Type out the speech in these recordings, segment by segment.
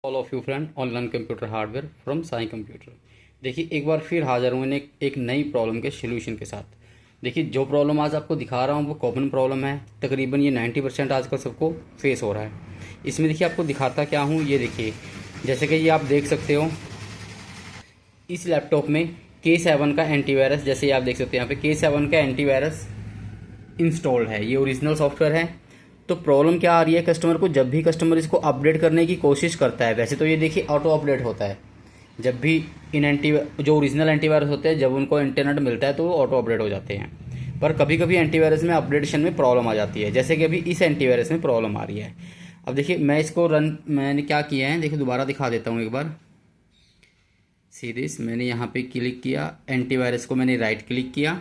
All of you friend online computer hardware from Sai computer. देखिए एक बार फिर हाजिर हूँ मैंने एक नई प्रॉब्लम के सोल्यूशन के साथ। देखिए जो प्रॉब्लम आज आपको दिखा रहा हूँ वो कॉमन प्रॉब्लम है, तकरीबन ये 90% आजकल सबको फेस हो रहा है। इसमें देखिए आपको दिखाता क्या हूँ, ये देखिए जैसे कि ये आप देख सकते हो इस लैपटॉप में K7 का एंटीवायरस, जैसे आप देख सकते हैं यहाँ पे K7 का एंटीवायरस इंस्टॉल्ड है। ये ओरिजिनल सॉफ्टवेयर है। तो प्रॉब्लम क्या आ रही है, कस्टमर को जब भी कस्टमर इसको अपडेट करने की कोशिश करता है, वैसे तो ये देखिए ऑटो अपडेट होता है जब भी जो ओरिजिनल एंटीवायरस होते हैं, जब उनको इंटरनेट मिलता है तो वो ऑटो अपडेट हो जाते हैं। पर कभी कभी एंटीवायरस में अपडेशन में प्रॉब्लम आ जाती है, जैसे कि अभी इस एंटीवायरस में प्रॉब्लम आ रही है। अब देखिए मैंने क्या किया है, देखिए दोबारा दिखा देता हूँ एक बार। सीरीज मैंने यहाँ पे क्लिक किया, एंटीवायरस को मैंने राइट क्लिक किया,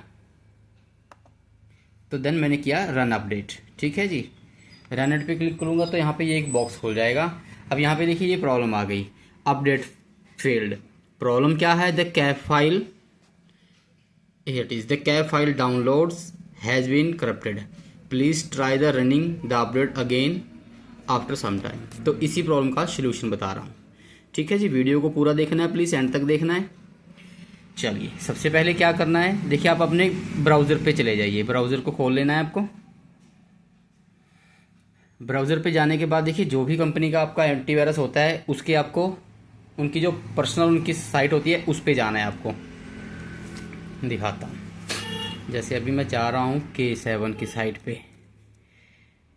तो देन मैंने किया रन अपडेट। ठीक है जी, रन अपडेट पे क्लिक करूंगा तो यहाँ पे ये एक बॉक्स खुल जाएगा। अब यहाँ पे देखिए ये प्रॉब्लम आ गई, अपडेट फेल्ड। प्रॉब्लम क्या है, the cab file it is the cab file downloads has been corrupted, please try the running the update again after some time. तो इसी प्रॉब्लम का सोल्यूशन बता रहा हूँ। ठीक है जी, वीडियो को पूरा देखना है, प्लीज एंड तक देखना है। चलिए सबसे पहले क्या करना है, देखिए आप अपने ब्राउज़र पे चले जाइए, ब्राउज़र को खोल लेना है आपको। ब्राउज़र पे जाने के बाद देखिए जो भी कंपनी का आपका एंटीवायरस होता है उसके आपको उनकी जो पर्सनल उनकी साइट होती है उस पे जाना है। आपको दिखाता हूँ, जैसे अभी मैं जा रहा हूँ K7 की साइट पे,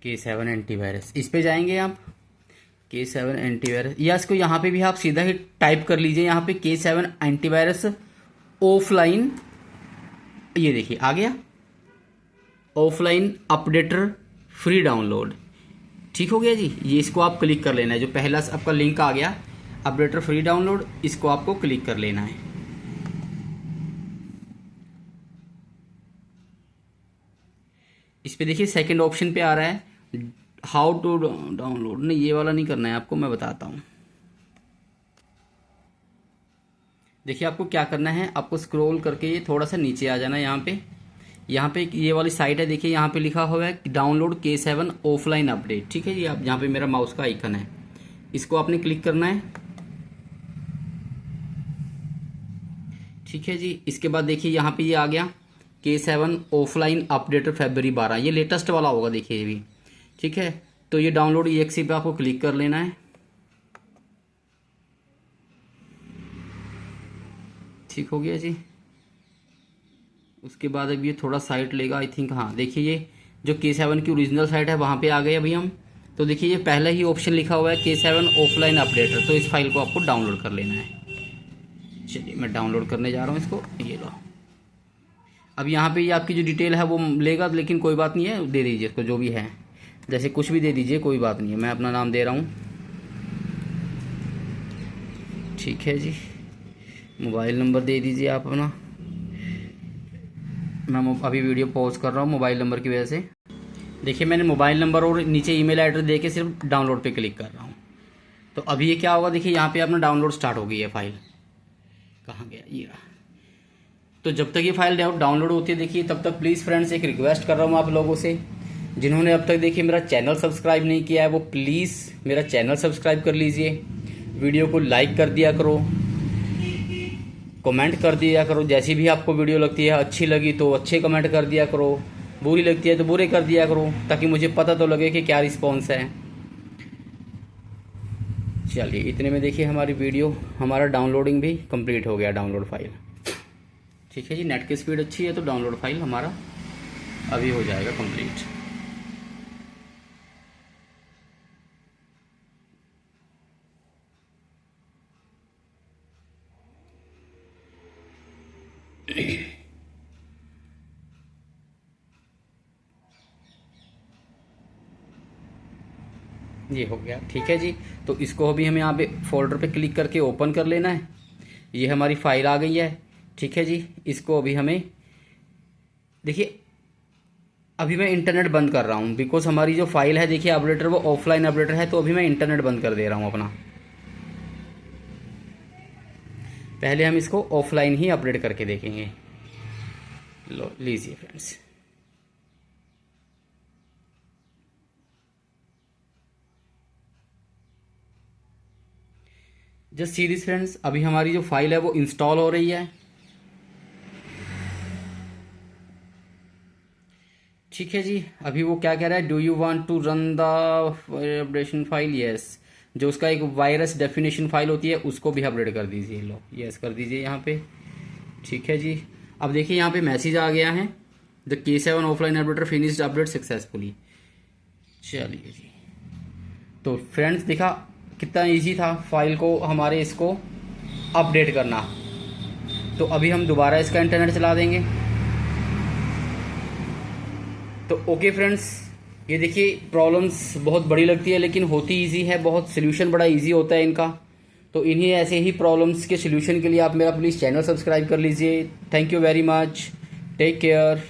K7 एंटीवायरस, इस पे जाएंगे आप। K7 एंटीवायरस, या इसको यहाँ पे भी आप सीधा ही टाइप कर लीजिए, यहाँ पे K7 एंटीवायरस ऑफलाइन, ये देखिए आ गया ऑफलाइन अपडेटर फ्री डाउनलोड। ठीक हो गया जी, ये इसको आप क्लिक कर लेना है, जो पहला आपका लिंक आ गया अपडेटर फ्री डाउनलोड, इसको आपको क्लिक कर लेना है। इस पे देखिए सेकंड ऑप्शन पे आ रहा है हाउ टू डाउनलोड, नहीं ये वाला नहीं करना है आपको, मैं बताता हूँ। देखिए आपको क्या करना है, आपको स्क्रॉल करके ये थोड़ा सा नीचे आ जाना है। यहाँ पे ये वाली साइट है, देखिए यहाँ पे लिखा हुआ है डाउनलोड K7 ऑफलाइन अपडेट। ठीक है जी, आप यहाँ पे मेरा माउस का आइकन है, इसको आपने क्लिक करना है। ठीक है जी, इसके बाद देखिए यहाँ पे ये आ गया K7 ऑफलाइन अपडेटर February 12, ये लेटेस्ट वाला होगा देखिए ये भी। ठीक है, तो ये डाउनलोड EXE पे आपको क्लिक कर लेना है। ठीक हो गया जी, उसके बाद अब ये थोड़ा साइट लेगा आई थिंक। हाँ देखिए ये जो K7 की ओरिजिनल साइट है वहाँ पे आ गए अभी हम। तो देखिए ये पहला ही ऑप्शन लिखा हुआ है K7 ऑफलाइन अपडेटर, तो इस फाइल को आपको डाउनलोड कर लेना है। चलिए मैं डाउनलोड करने जा रहा हूँ इसको, ये लो। अब यहाँ पे ये आपकी जो डिटेल है वो लेगा, लेकिन कोई बात नहीं है, दे दीजिए इसको जो भी है, जैसे कुछ भी दे दीजिए, कोई बात नहीं है। मैं अपना नाम दे रहा हूँ। ठीक है जी, मोबाइल नंबर दे दीजिए आप अपना। मैं अभी वीडियो पॉज कर रहा हूँ मोबाइल नंबर की वजह से। देखिए मैंने मोबाइल नंबर और नीचे ईमेल एड्रेस दे के सिर्फ डाउनलोड पे क्लिक कर रहा हूँ। तो अभी ये क्या होगा, देखिए यहाँ पे अपना डाउनलोड स्टार्ट हो गई है फाइल। कहाँ गया ये रहा। तो जब तक ये फाइल डाउनलोड होती है देखिए, तब तक प्लीज़ फ्रेंड्स एक रिक्वेस्ट कर रहा हूँ आप लोगों से, जिन्होंने अब तक देखिए मेरा चैनल सब्सक्राइब नहीं किया है वो प्लीज़ मेरा चैनल सब्सक्राइब कर लीजिए, वीडियो को लाइक कर दिया करो, कमेंट कर दिया करो। जैसी भी आपको वीडियो लगती है, अच्छी लगी तो अच्छे कमेंट कर दिया करो, बुरी लगती है तो बुरे कर दिया करो, ताकि मुझे पता तो लगे कि क्या रिस्पॉन्स है। चलिए इतने में देखिए हमारी वीडियो, हमारा डाउनलोडिंग भी कंप्लीट हो गया, डाउनलोड फाइल। ठीक है जी, नेट की स्पीड अच्छी है तो डाउनलोड फाइल हमारा अभी हो जाएगा कंप्लीट। ये हो गया। ठीक है जी, तो इसको अभी हमें यहाँ पे फोल्डर पे क्लिक करके ओपन कर लेना है। ये हमारी फाइल आ गई है। ठीक है जी, इसको अभी हमें देखिए, अभी मैं इंटरनेट बंद कर रहा हूँ बिकॉज हमारी जो फाइल है देखिए अपडेटर वो ऑफलाइन अपडेटर है, तो अभी मैं इंटरनेट बंद कर दे रहा हूँ अपना। पहले हम इसको ऑफलाइन ही अपडेट करके देखेंगे। लो लीजिए friends, just see this friends, अभी हमारी जो फाइल है वो इंस्टॉल हो रही है। ठीक है जी, अभी वो क्या कह रहा है, do you want to run the updation file, yes. जो उसका एक वायरस डेफिनेशन फाइल होती है उसको भी अपडेट कर दीजिए। लो यस कर दीजिए यहाँ पे। ठीक है जी, अब देखिए यहाँ पे मैसेज आ गया है, the K7 offline updater finished update successfully. चलिए जी, तो फ्रेंड्स देखा कितना इजी था फाइल को हमारे इसको अपडेट करना। तो अभी हम दोबारा इसका इंटरनेट चला देंगे। तो ओके फ्रेंड्स, ये देखिए प्रॉब्लम्स बहुत बड़ी लगती है लेकिन होती इजी है, बहुत सोल्यूशन बड़ा इजी होता है इनका। तो इन्हीं ऐसे ही प्रॉब्लम्स के सोल्यूशन के लिए आप मेरा प्लीज़ चैनल सब्सक्राइब कर लीजिए। Thank you very much, take care.